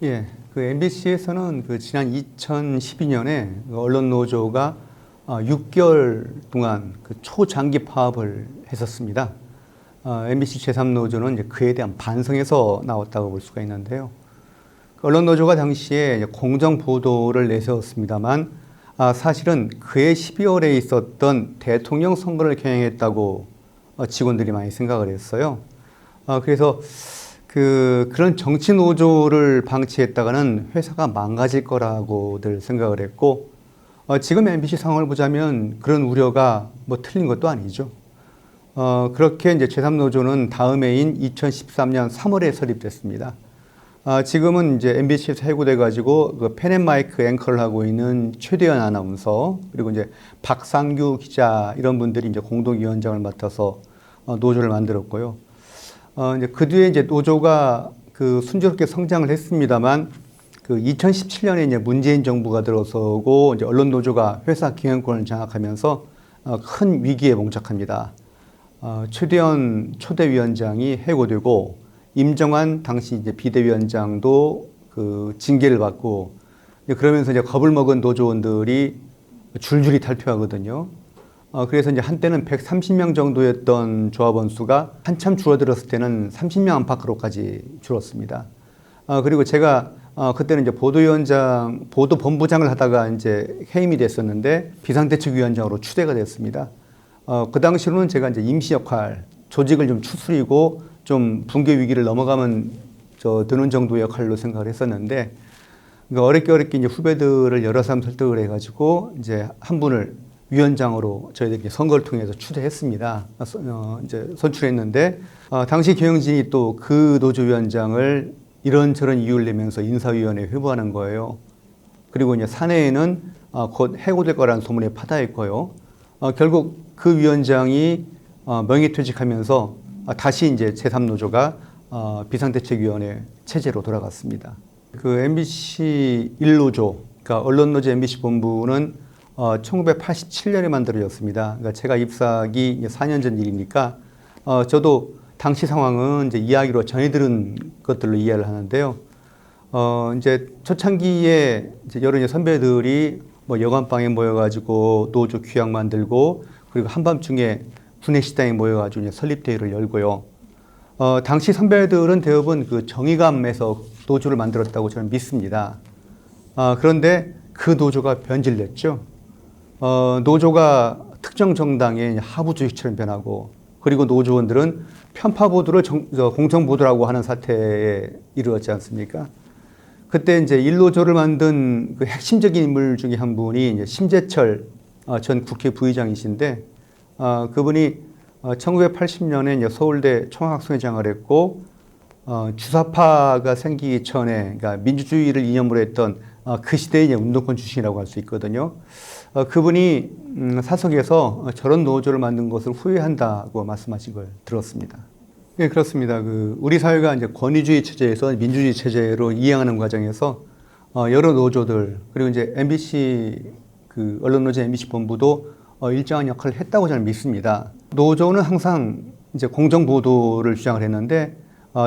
예, 그 MBC에서는 그 지난 2012년에 언론 노조가 6개월 동안 그 초장기 파업을 했었습니다. MBC 제3노조는 이제 그에 대한 반성에서 나왔다고 볼 수가 있는데요. 그 언론 노조가 당시에 이제 공정 보도를 내세웠습니다만, 사실은 그해 12월에 있었던 대통령 선거를 겨냥했다고 직원들이 많이 생각을 했어요. 그래서 그런 정치 노조를 방치했다가는 회사가 망가질 거라고들 생각을 했고, 지금 MBC 상황을 보자면 그런 우려가 뭐 틀린 것도 아니죠. 그렇게 이제 제3노조는 다음 해인 2013년 3월에 설립됐습니다. 지금은 이제 MBC에서 해고돼가지고 그 펜앤마이크 앵커를 하고 있는 최대현 아나운서, 그리고 이제 박상규 기자, 이런 분들이 이제 공동위원장을 맡아서 노조를 만들었고요. 이제 그 뒤에 이제 노조가 그 순조롭게 성장을 했습니다만, 그 2017년에 이제 문재인 정부가 들어서고 이제 언론 노조가 회사 경영권을 장악하면서 큰 위기에 봉착합니다. 최대현 초대위원장이 해고되고, 임정환 당시 이제 비대위원장도 그 징계를 받고, 그러면서 이제 겁을 먹은 노조원들이 줄줄이 탈퇴하거든요. 그래서 이제 한때는 130명 정도였던 조합원 수가 한참 줄어들었을 때는 30명 안팎으로까지 줄었습니다. 그리고 제가 그때는 이제 보도본부장을 하다가 이제 해임이 됐었는데 비상대책위원장으로 추대가 됐습니다. 그 당시로는 제가 이제 임시 역할, 조직을 좀 추스리고 좀 붕괴 위기를 넘어가면 드는 정도의 역할로 생각을 했었는데, 그러니까 어렵게 이제 후배들을 여러 사람 설득을 해가지고 이제 한 분을 위원장으로 저희들이 선거를 통해서 추대했습니다. 이제 선출했는데, 당시 경영진이 또 그 노조위원장을 이런저런 이유를 내면서 인사위원회에 회부하는 거예요. 그리고 이제 사내에는 곧 해고될 거라는 소문에 파다했고요. 결국 그 위원장이 명예퇴직하면서 다시 이제 제3노조가 비상대책위원회 체제로 돌아갔습니다. 그 MBC 1노조, 그러니까 언론노조 MBC 본부는 1987년에 만들어졌습니다. 그러니까 제가 입사하기 4년 전 일이니까, 저도 당시 상황은 이제 이야기로 전해 들은 것들로 이해를 하는데요. 이제 초창기에 이제 여러 선배들이 뭐 여관방에 모여가지고 노조 규약 만들고, 그리고 한밤중에 구내식당에 모여가지고 이제 설립대회를 열고요. 당시 선배들은 대부분 그 정의감에서 노조를 만들었다고 저는 믿습니다. 그런데 그 노조가 변질됐죠. 노조가 특정 정당의 하부 조직처럼 변하고, 그리고 노조원들은 편파 보도를 공정 보도라고 하는 사태에 이르렀지 않습니까? 그때 이제 일노조를 만든 그 핵심적인 인물 중에 한 분이 이제 심재철 전 국회 부의장이신데, 그분이 1980년에 이제 서울대 총학생회장을 했고, 주사파가 생기기 전에, 그러니까 민주주의를 이념으로 했던 그 시대의 이제 운동권 출신이라고 할 수 있거든요. 그분이 사석에서 저런 노조를 만든 것을 후회한다고 말씀하신 걸 들었습니다. 예, 그렇습니다. 우리 사회가 이제 권위주의 체제에서 민주주의 체제로 이양하는 과정에서 여러 노조들, 그리고 이제 MBC 언론노조 MBC 본부도 일정한 역할을 했다고 저는 믿습니다. 노조는 항상 이제 공정 보도를 주장을 했는데,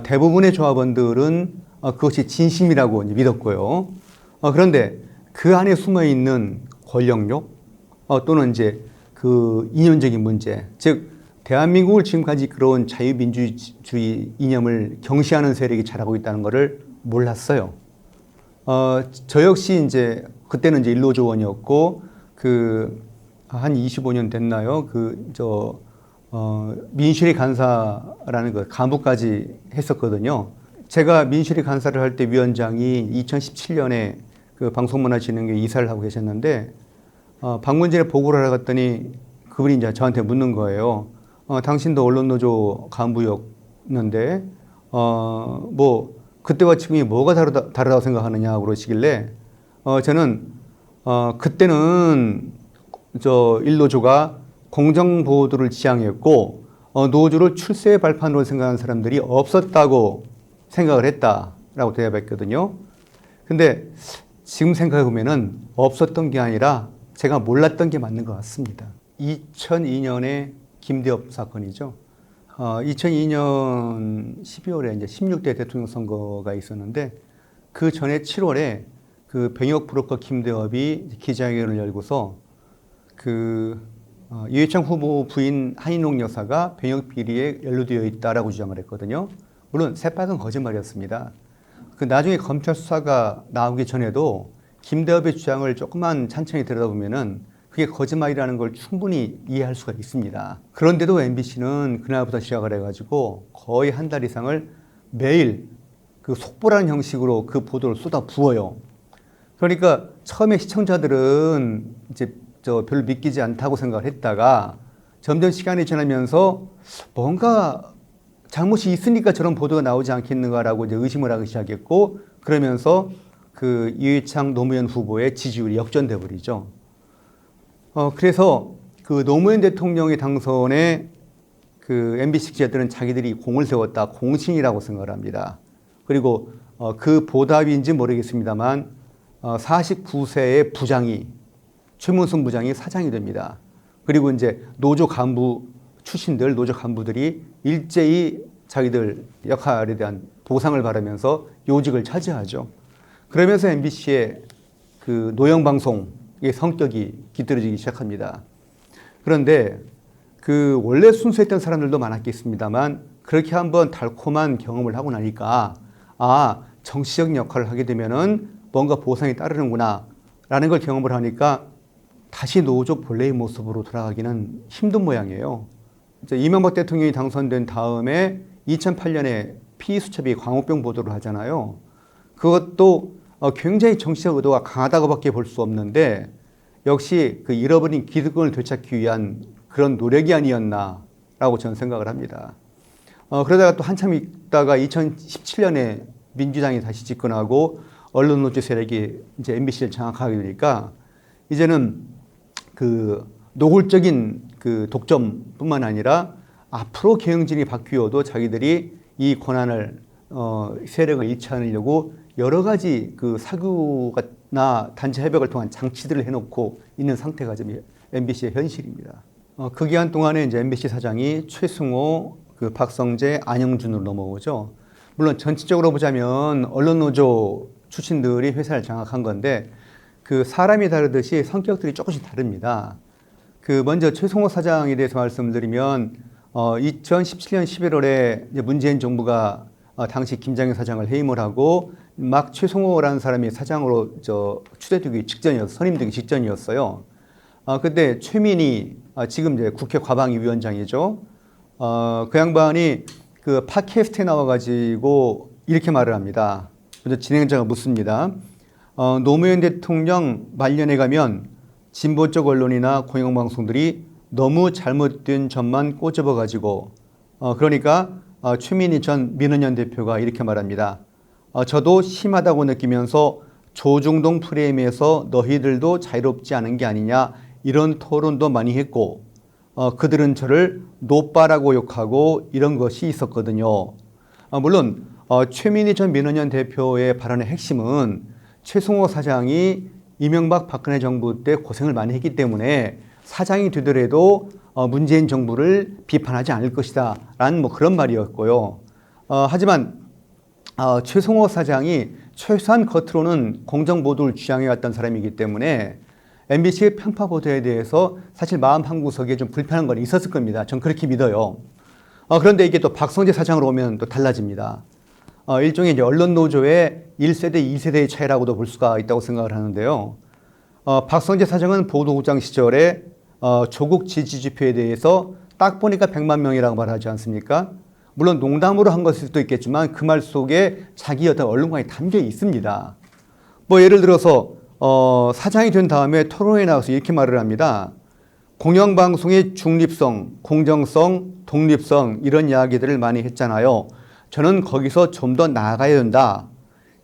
대부분의 조합원들은 그것이 진심이라고 믿었고요. 그런데 그 안에 숨어 있는 권력욕, 또는 이제 그 이념적인 문제, 즉 대한민국을 지금까지 그런 자유민주주의 이념을 경시하는 세력이 자라고 있다는 것을 몰랐어요. 저 역시 이제 그때는 이제 일노조원이었고, 한 25년 됐나요? 민실이 간사라는 그 간부까지 했었거든요. 제가 민실이 간사를 할 때 위원장이 2017년에 그 방송문화진흥회 이사를 하고 계셨는데, 방문진에 보고를 하러 갔더니 그분이 이제 저한테 묻는 거예요. 당신도 언론노조 간부였는데, 뭐, 그때와 지금이 뭐가 다르다고 생각하느냐고 그러시길래, 저는, 그때는 일노조가 공정보도를 지향했고, 노조를 출세의 발판으로 생각하는 사람들이 없었다고 생각을 했다라고 대답했거든요. 근데 지금 생각해보면은 없었던 게 아니라 제가 몰랐던 게 맞는 것 같습니다. 2002년에 김대엽 사건이죠. 2002년 12월에 이제 16대 대통령 선거가 있었는데, 그 전에 7월에 그 병역 브로커 김대업이 기자회견을 열고서 이회창 후보 부인 한인옥 여사가 병역 비리에 연루되어 있다라고 주장을 했거든요. 물론 새빨간 거짓말이었습니다. 그 나중에 검찰 수사가 나오기 전에도 김대업의 주장을 조금만 천천히 들여다보면은 그게 거짓말이라는 걸 충분히 이해할 수가 있습니다. 그런데도 MBC는 그날부터 시작을 해가지고 거의 한 달 이상을 매일 그 속보라는 형식으로 그 보도를 쏟아 부어요. 그러니까 처음에 시청자들은 이제 별로 믿기지 않다고 생각을 했다가 점점 시간이 지나면서 뭔가 잘못이 있으니까 저런 보도가 나오지 않겠는가라고 이제 의심을 하기 시작했고, 그러면서 그 이회창 노무현 후보의 지지율이 역전돼 버리죠. 그래서 그 노무현 대통령의 당선에 그 MBC 기자들은 자기들이 공을 세웠다, 공신이라고 생각을 합니다. 그리고 그 보답인지 모르겠습니다만 49세의 부장이, 최문순 부장이 사장이 됩니다. 그리고 이제 노조 간부들이 일제히 자기들 역할에 대한 보상을 바라면서 요직을 차지하죠. 그러면서 MBC의 그 노영방송의 성격이 깃들어지기 시작합니다. 그런데 그 원래 순수했던 사람들도 많았겠습니다만 그렇게 한번 달콤한 경험을 하고 나니까 정치적 역할을 하게 되면은 뭔가 보상이 따르는구나 라는 걸 경험을 하니까 다시 노조 본래의 모습으로 돌아가기는 힘든 모양이에요. 이제 이명박 대통령이 당선된 다음에 2008년에 피의수첩이 광우병 보도를 하잖아요. 그것도 굉장히 정치적 의도가 강하다고밖에 볼 수 없는데 역시 그 잃어버린 기득권을 되찾기 위한 그런 노력이 아니었나라고 저는 생각을 합니다. 그러다가 또 한참 있다가 2017년에 민주당이 다시 집권하고 언론노조 세력이 이제 MBC를 장악하게 되니까 이제는 그 노골적인 그 독점뿐만 아니라 앞으로 경영진이 바뀌어도 자기들이 이 권한을 세력을 잃지 않으려고 여러 가지 그 사규나 단체 협약을 통한 장치들을 해놓고 있는 상태가 지금 MBC의 현실입니다. 그 기간 동안에 이제 MBC 사장이 최승호, 그 박성재, 안영준으로 넘어오죠. 물론 전체적으로 보자면 언론노조 출신들이 회사를 장악한 건데 그 사람이 다르듯이 성격들이 조금씩 다릅니다. 그 먼저 최승호 사장에 대해서 말씀드리면 2017년 11월에 문재인 정부가 당시 김장현 사장을 해임을 하고 막 최승호라는 사람이 사장으로 추대되기 직전이었어요. 선임되기 직전이었어요. 그때 최민희 지금 이제 국회 과방위 위원장이죠. 그 양반이 그 팟캐스트에 나와가지고 이렇게 말을 합니다. 먼저 진행자가 묻습니다. 노무현 대통령 말년에 가면 진보 쪽 언론이나 공영방송들이 너무 잘못된 점만 꼬집어가지고 그러니까 최민희 전 민원연 대표가 이렇게 말합니다. 저도 심하다고 느끼면서 조중동 프레임에서 너희들도 자유롭지 않은 게 아니냐 이런 토론도 많이 했고 그들은 저를 노빠라고 욕하고 이런 것이 있었거든요. 물론 최민희 전 민원연 대표의 발언의 핵심은 최승호 사장이 이명박 박근혜 정부 때 고생을 많이 했기 때문에 사장이 되더라도 문재인 정부를 비판하지 않을 것이다 라는 뭐 그런 말이었고요. 하지만 최승호 사장이 최소한 겉으로는 공정보도를 주장해왔던 사람이기 때문에 MBC의 편파 보도에 대해서 사실 마음 한구석에 좀 불편한 건 있었을 겁니다. 전 그렇게 믿어요. 그런데 이게 또 박성재 사장으로 오면 또 달라집니다. 일종의 이제 언론 노조의 1세대, 2세대의 차이라고도 볼 수가 있다고 생각을 하는데요. 박성재 사장은 보도국장 시절에 조국 지지지표에 대해서 딱 보니까 100만 명이라고 말하지 않습니까? 물론 농담으로 한 것일 수도 있겠지만 그 말 속에 자기 어떤 언론관이 담겨 있습니다. 뭐 예를 들어서 사장이 된 다음에 토론에 나와서 이렇게 말을 합니다. 공영방송의 중립성, 공정성, 독립성 이런 이야기들을 많이 했잖아요. 저는 거기서 좀 더 나아가야 된다.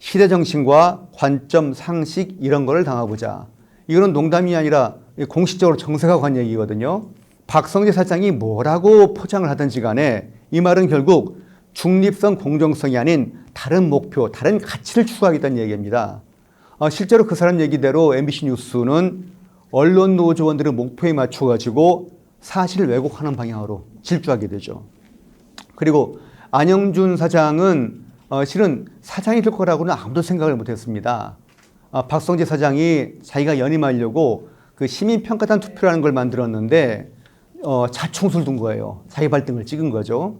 시대정신과 관점, 상식 이런 거를 담아보자. 이거는 농담이 아니라 공식적으로 정색하고 한 얘기거든요. 박성재 사장이 뭐라고 포장을 하든지 간에 이 말은 결국 중립성, 공정성이 아닌 다른 목표, 다른 가치를 추구하겠다는 얘기입니다. 실제로 그 사람 얘기대로 MBC 뉴스는 언론 노조원들의 목표에 맞춰가지고 사실을 왜곡하는 방향으로 질주하게 되죠. 그리고 안영준 사장은 실은 사장이 될 거라고는 아무도 생각을 못했습니다. 박성재 사장이 자기가 연임하려고 그 시민평가단 투표라는 걸 만들었는데 자충수를 둔 거예요. 자기 발등을 찍은 거죠.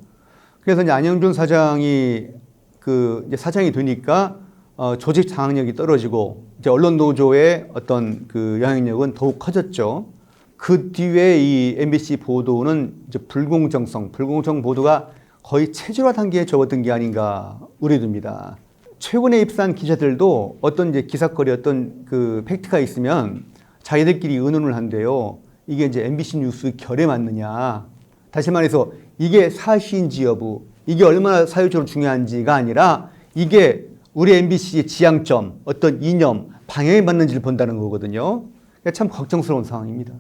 그래서 이제 안영준 사장이 이제 사장이 되니까 조직 장악력이 떨어지고 이제 언론 노조의 어떤 그 영향력은 더욱 커졌죠. 그 뒤에 이 MBC 보도는 이제 불공정 보도가 거의 체질화 단계에 접어든 게 아닌가 우려됩니다. 최근에 입사한 기자들도 어떤 이제 기사거리 어떤 그 팩트가 있으면 자기들끼리 의논을 한대요. 이게 이제 MBC 뉴스 결에 맞느냐. 다시 말해서 이게 사실인지 여부, 이게 얼마나 사회적으로 중요한지가 아니라 이게 우리 MBC의 지향점, 어떤 이념, 방향에 맞는지를 본다는 거거든요. 참 걱정스러운 상황입니다.